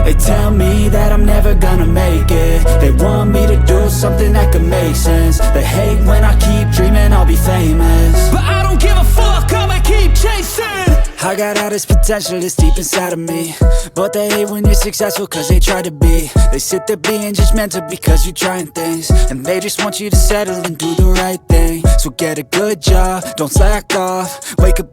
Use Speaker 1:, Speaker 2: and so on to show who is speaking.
Speaker 1: They tell me that I'm never gonna make it. They want me to do something that could make sense. They hate when I keep dreaming I'll be famous, but I don't give a fuck, I'ma keep chasing. I got all this potential that's deep inside of me, but they hate when you're successful cause they try to be. They sit there being judgmental because you're trying things, and they just want you to settle and do the right thing. So get a good job, don't slack off, wake up